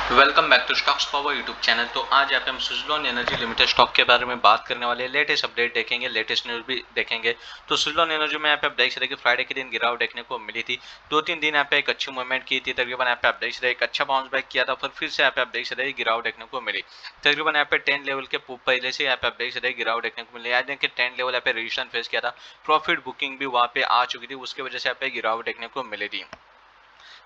Welcome back to stocks power YouTube channel. तो आज यहाँ पे हम सुजलॉन एनर्जी लिमिटेड स्टॉक के बारे में बात करने वाले हैं। लेटेस्ट अपडेट देखेंगे, लेटेस्ट न्यूज भी देखेंगे। तो सुजलॉन एनर्जी में यहाँ पे आप देख सकते हैं कि फ्राइडे के दिन गिरावट देखने को मिली थी। 2-3 दिन यहाँ पे एक अच्छी मूवमेंट की थी, तकरीबन यहाँ पे आप देख सकते हैं एक अच्छा बाउंस बैक किया था, फिर से यहाँ पे आप देख सकते हैं गिरावट देखने को मिली। तकरीबन यहाँ पे 10 लेवल के पहले से यहाँ पे आप देख सकते हैं गिरावट देखने को मिली। आज देखिए 10 लेवल यहाँ पे रजिस्ट्रेशन फेस किया था, प्रॉफिट बुकिंग भी वहाँ पे आ चुकी थी, उसकी वजह से यहाँ पे गिरावट देखने को मिली थी।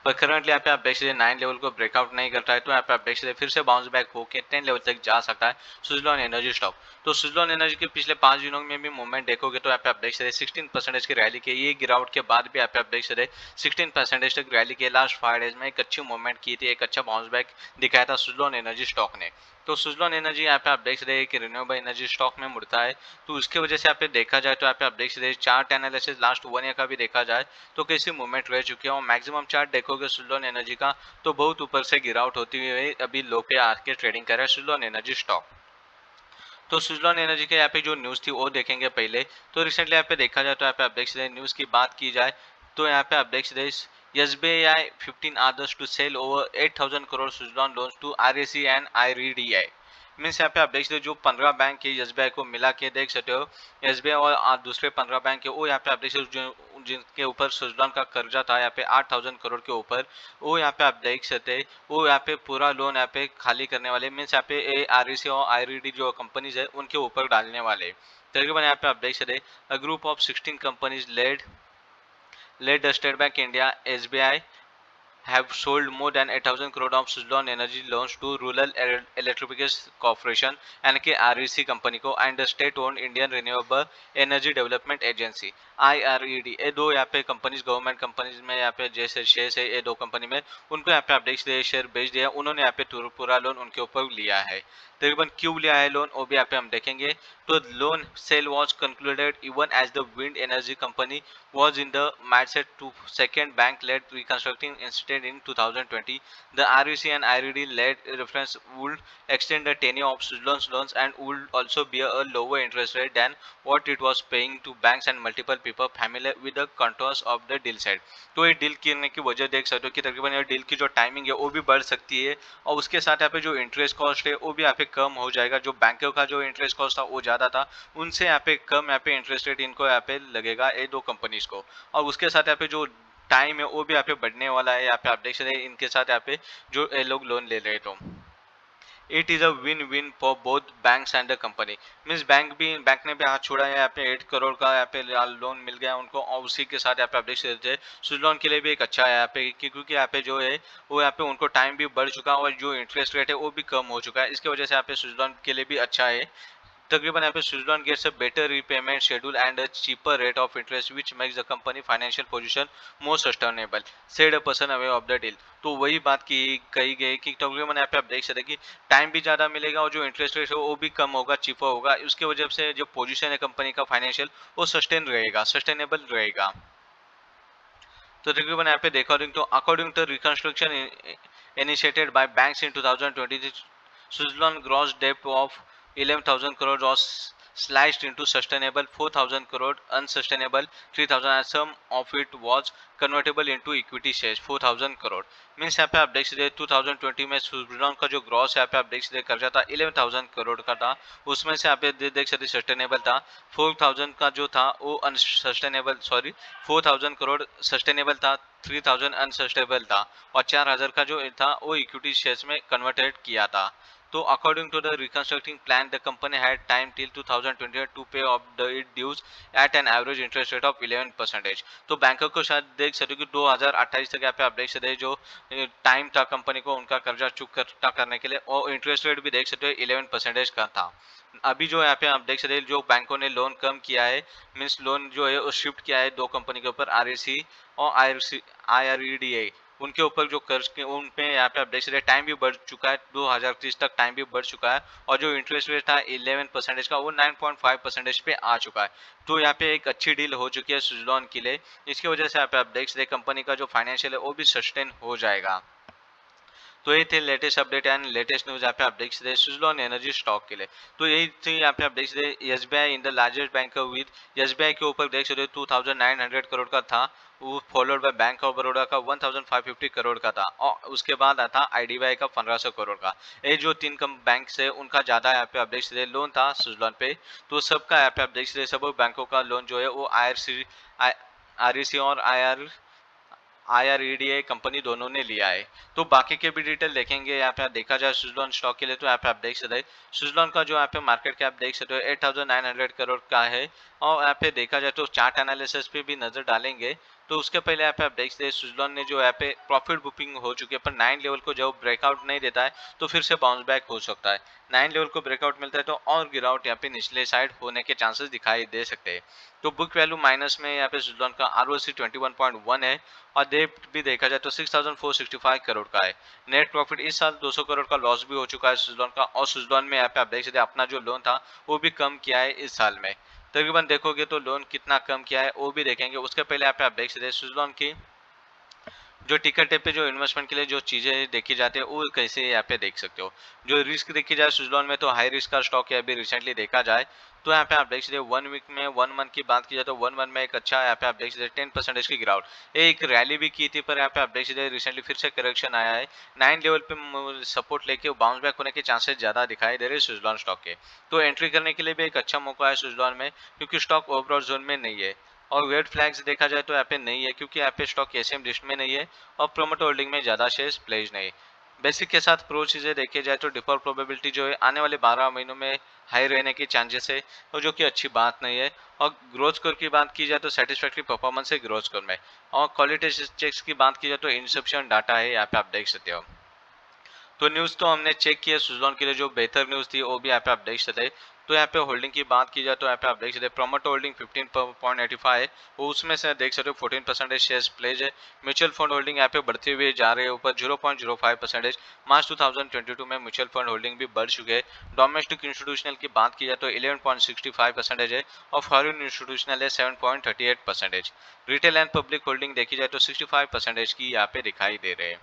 पर करंटली यहाँ पे आप देख सकते 9 लेवल को ब्रेकआउट नहीं करता है, तो यहाँ पे आप देख सकते फिर से बाउंस बैक होकर 10 लेवल तक जा सकता है सुजलॉन एनर्जी स्टॉक। तो सुजलॉन एनर्जी के पिछले 5 दिनों में भी मूवमेंट देखोगे तो यहाँ पे आप देख सकते 16% की रैली की। ये गिरावट के बाद भी यहाँ पे आप देख सकते 16% तक रैली की। लास्ट 5 डेज में एक अच्छी मूवमेंट की थी, एक अच्छा बाउंस बैक दिखाया था सुजलॉन एनर्जी स्टॉक ने। तो सुजलॉन एनर्जी यहाँ पे आप देख सकते हैं कि रिन्यूएबल एनर्जी स्टॉक में मुड़ता है, तो उसकी वजह से यहाँ पे देखा जाए तो यहाँ पे आप देख सकते चार्ट एनालिसिस लास्ट 1 ईयर का भी देखा जाए तो कैसी मूवमेंट रह चुकी है। और मैक्सिमम चार्ट देखोगे सुजलॉन एनर्जी का तो बहुत ऊपर से गिरावट होती हुई अभी लो पे आके ट्रेडिंग कर रहा है सुजलॉन एनर्जी स्टॉक। तो सुजलॉन एनर्जी के यहाँ पे जो न्यूज़ थी वो देखेंगे पहले। तो रिसेंटली यहाँ पे देखा जाए तो यहाँ पे आप देख सकते हैं न्यूज़ की बात की जाए तो यहाँ पे आप देख सकते हैं SBI 15 others to sell over 8,000 crore Suzlon loans to RAC and IRDAI। Means यहाँ पे आप देख सकते हो जो 15 बैंक है SBI को मिला के देख सकते हो, SBI और दूसरे 15 बैंक है वो यहाँ पे आप देख सकते हो जिनके ऊपर सुजलॉन का कर्जा था यहाँ पे 8,000 करोड़ के ऊपर, वो यहाँ पे आप देख सकते हैं वो यहाँ पे पूरा लोन यहाँ पे खाली करने वाले। मीन्स यहाँ पे REC और IRD जो कंपनीज है उनके ऊपर डालने वाले। तकरीबन यहाँ पे आप देख सकते हैं group of 16 companies led State Bank India SBI have sold more than 8,000 crore of Suzlon Energy loans to Rural Electrification Corporation यानी कि REC कंपनी को and state owned Indian renewable energy development agency IRED। ये दो यहाँ पे companies government companies में यहाँ पे जैसे शेयर है ये दो कंपनी में उनको यहाँ पे आप देख सकते शेयर बेच दिया, उन्होंने यहाँ पे पूरा लोन उनके ऊपर लिया है। तकरीबन क्यों लिया है लोन वो भी यहाँ पे हम देखेंगे। तो loan sale was concluded even as the wind energy company was in the mindset to second bank-led reconstructing incident in 2020. The REC and IRD led reference would extend the tenure of Suzlon's loans and would also bear a lower interest rate than what it was paying to banks and multiple people familiar with the contours of the deal said। तो ये deal करने की वजह देख सकते हो कि तकरीबन ये डील की जो टाइमिंग है वो भी बढ़ सकती है और उसके साथ यहाँ पे जो इंटरेस्ट कॉस्ट है वो भी यहाँ पे कम हो जाएगा। जो बैंकों का जो इंटरेस्ट कॉस्ट था वो ज़्यादा था, उनसे यहाँ पे कम यहाँ पे इंटरेस्ट रेट इनको यहाँ पे लगेगा ये दो कंपनीज को। और उसके साथ यहाँ पे जो टाइम है वो भी यहाँ पे बढ़ने वाला है। यहाँ पे आप देख सकते हैं इनके साथ यहाँ पे जो ये लोग लोन ले रहे तो it is a win win for both banks and the company. Means bank ने भी हाथ छोड़ा है, यहाँ पे 8 करोड़ का यहाँ पे लोन मिल गया उनको और उसी के साथ यहाँ पे आप देख सकते हैं सुजलॉन के लिए भी एक अच्छा है यहाँ पे क्योंकि यहाँ पे जो है वो यहाँ पे उनको टाइम भी बढ़ चुका है और जो इंटरेस्ट रेट है वो भी कम हो चुका है। इसकी वजह से यहाँ पे सुजलॉन के लिए भी अच्छा है। तकरीबन यहाँ पे Suzlon gets a better repayment schedule and a cheaper rate of interest which makes the company financial position more sustainable, said a person away of the deal। तो वही बात की कही गई कि तकरीबन यहाँ पे आप देख सकते हैं कि टाइम भी ज़्यादा मिलेगा और जो इंटरेस्ट रेट है वो भी कम होगा, चीपर होगा। उसकी वजह से जो पोजीशन है कंपनी का फाइनेंशियल वो सस्टेनेबल रहेगा। तो तकरीबन यहाँ पे देखा तो according to reconstruction initiated by banks in 2020 Suzlon gross debt of 11,000 crore was sliced into sustainable 4,000 crore, unsustainable 3,000, and some of it was convertible into equity shares 4,000 crore। Means यहाँ पे आप देख सकते 2020 में सुजलॉन का जो ग्रॉस यहाँ पे आप देख सकते कर्जा था 11,000 करोड़ का था, उसमें से यहाँ पे देख सकते सस्टेनेबल था 4,000 का जो था वो अनसस्टेनेबल 4,000 करोड़ सस्टेनेबल था, 3,000 अनसस्टेनेबल था और 4,000 का जो था वो इक्विटी शेयर्स में कन्वर्टेड किया था। तो according to the reconstructing plan the company had time till 2028 to pay off the it dues at an average interest rate of 11%। तो बैंकों को शायद देख सकते हो कि 2028 तक यहाँ पे आप देख सकते हैं जो टाइम था कंपनी को उनका कर्जा चुकता करने के लिए और इंटरेस्ट रेट भी देख सकते हो 11% का था। अभी जो यहाँ पे आप देख सकते हैं जो बैंकों ने लोन कम किया है, मीन्स लोन जो है वो शिफ्ट किया है दो कंपनी के ऊपर REC और IREDA, उनके ऊपर जो कर्ज के उन पे यहाँ पे आप देख सकते हैं टाइम भी बढ़ चुका है 2030 तक टाइम भी बढ़ चुका है और जो इंटरेस्ट रेट था 11% का वो 9.5% पे आ चुका है। तो यहाँ पे एक अच्छी डील हो चुकी है सुजलॉन के लिए। इसकी वजह से यहाँ पे आप देख सकते हैं कंपनी का जो फाइनेंशियल है वो भी सस्टेन हो जाएगा। तो ये थे latest update and latest news यहाँ पे आप देख सकते हैं सुजलॉन एनर्जी स्टॉक के लिए। तो यही थी यहाँ पे आप देख सकते हैं SBI in the largest bank with SBI के ऊपर देख सकते हो 2900 करोड़ का था, वो followed by bank of Baroda का 1550 करोड़ का था और उसके बाद आता आईडीबीआई का 1500 करोड़ का। ये जो तीन कम बैंक है उनका ज्यादा यहाँ पे आप देख सकते हैं लोन था सुजलॉन पे। तो सबका यहाँ पे आप देख सकते हैं सब बैंकों का लोन जो है वो आरईसी और आईआरईडीए कंपनी दोनों ने लिया है। तो बाकी के भी डिटेल देखेंगे यहाँ पे देखा जाए सुजलॉन स्टॉक के लिए। तो यहाँ पे आप देख सकते हैं सुजलॉन का जो यहाँ पे मार्केट कैप देख सकते हो 8900 करोड़ का है। और यहाँ पे देखा जाए तो चार्ट एनालिसिस पे भी नजर डालेंगे। तो उसके पहले यहाँ पे आप देख सकते हैं सुजलॉन ने जो यहाँ पे प्रॉफिट बुकिंग हो चुकी है पर 9 लेवल को जब ब्रेकआउट नहीं देता है तो फिर से बाउंस बैक हो सकता है। 9 लेवल को ब्रेकआउट मिलता है तो और गिरावट यहाँ पे निचले साइड होने के चांसेस दिखाई दे सकते हैं। तो बुक वैल्यू माइनस में यहाँ पे सुजलॉन का आरओसी 21.1 है और डेब्ट भी देखा जाए तो 6465 करोड़ का है। नेट प्रॉफिट इस साल 200 करोड़ का लॉस भी हो चुका है सुजलॉन का। और सुजलॉन में यहाँ पे आप देख सकते हैं अपना जो लोन था वो भी कम किया है इस साल में। तकरीबन देखोगे तो लोन कितना कम किया है वो भी देखेंगे। उसके पहले यहाँ पे आप देख सकते हैं सुजलॉन की जो टिकट पे जो इन्वेस्टमेंट के लिए जो चीजें देखी जाती है वो कैसे यहाँ पे देख सकते हो। जो रिस्क देखी जाए सुजलॉन में तो हाई रिस्क का स्टॉक है अभी रिसेंटली देखा जाए तो यहाँ पे आप देख सकते हो 1 वीक में 1 मंथ की बात की जाए तो 1 मंथ में एक अच्छा यहाँ पे आप देख सकते हैं 10% की गिरावट। एक रैली भी की थी पर यहाँ पे आप देख सकते हैं रिसेंटली फिर से करेक्शन आया है। 9 लेवल पे सपोर्ट लेके बाउंस बैक होने के चांसेस ज्यादा दिखाई दे रहे हैं सुजलॉन स्टॉक के। तो एंट्री करने के लिए भी एक अच्छा मौका है सुजलॉन में क्योंकि स्टॉक ओवरऑल जोन में नहीं है। और रेड फ्लैग्स देखा जाए तो यहाँ पे नहीं है क्योंकि यहाँ पे स्टॉक एसएम लिस्ट में नहीं है और प्रोमोटर होल्डिंग में ज्यादा शेयर्स प्लेज नहीं। बेसिक के साथ प्रो चीजें देखी जाए तो डिफॉल्ट प्रोबेबिलिटी जो है आने वाले 12 महीनों में हाई रहने की चांसेस है और जो कि अच्छी बात नहीं है। और ग्रोथ स्कोर की बात की जाए तो सेटिस्फैक्ट्री परफॉर्मेंस है ग्रोथ स्कोर में। और क्वालिटी चेक्स की बात की जाए तो इनसफिशिएंट डाटा है यहाँ पे आप देख सकते हो। तो न्यूज़ तो हमने चेक किया सुजलॉन के लिए जो बेहतर न्यूज़ थी वो भी यहाँ पे आप देख सकते हैं। तो यहाँ पे होल्डिंग की बात की जाए तो यहाँ पे आप देख सकते हैं प्रोमोटर होल्डिंग 15.85 है वो उसमें से देख सकते हो 14% शेयर्स प्लेज है। म्यूचुअल फंड होल्डिंग यहाँ पे बढ़ते हुए जा रहे हैं ऊपर 0.05%। मार्च 2022 में म्यूचुअल फंड होल्डिंग भी बढ़ चुके हैं। डोमेस्टिक इंस्टीट्यूशनल की बात की जाए तो 11.65% है और फॉरेन इंस्टीट्यूशनल है 7.38%। रिटेल एंड पब्लिक होल्डिंग देखी जाए तो 65% की यहाँ पे दिखाई दे रहे हैं।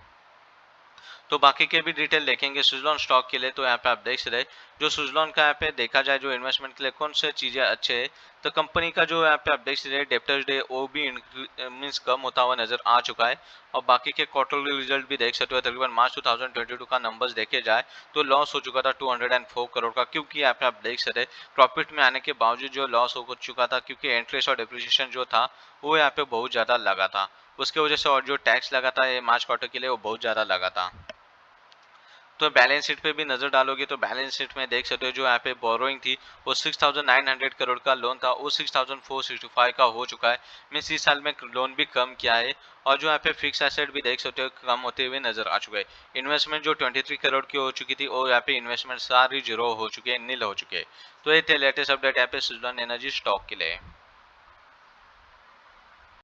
तो बाकी के भी डिटेल देखेंगे सुजलॉन स्टॉक के लिए। तो यहाँ पे आप देख सकते हैं जो सुजलॉन का यहाँ पे देखा जाए जो इन्वेस्टमेंट के लिए कौन से चीजें अच्छे है। तो कंपनी का जो यहाँ पे आप देख सकते हैं डेप्टर्स डे वो भी मीन्स कम होता हुआ नजर आ चुका है। और बाकी के क्वार्टरली रिजल्ट भी देख सकते हो तकरीबन मार्च 2022 का नंबर्स देखे जाए तो लॉस हो चुका था 204 करोड़ का क्योंकि यहाँ पे आप देख सकते हैं प्रॉफिट में आने के बावजूद जो लॉस हो चुका था क्योंकि इंटरेस्ट और डिप्रिसिएशन जो था वो यहाँ पे बहुत ज्यादा लगा था। उसके वजह से और जो टैक्स लगा था ये मार्च क्वार्टर के लिए वो बहुत ज्यादा लगा था। तो बैलेंस शीट पे भी नजर डालोगे तो बैलेंस शीट में देख सकते हो जो यहाँ पे बोरोइंग थी वो 6900 करोड़ का लोन था वो 6465 का हो चुका है। मीन्स इस साल में लोन भी कम किया है। और जो यहाँ पे फिक्स एसेट भी देख सकते हो कम होते हुए नजर आ चुका है। इन्वेस्टमेंट जो 23 करोड़ की हो चुकी थी और यहाँ पे इन्वेस्टमेंट सारी जीरो हो चुकी है नील हो चुके हैं। तो ये थे लेटेस्ट अपडेट यहाँ पे सुजलॉन एनर्जी स्टॉक के लिए।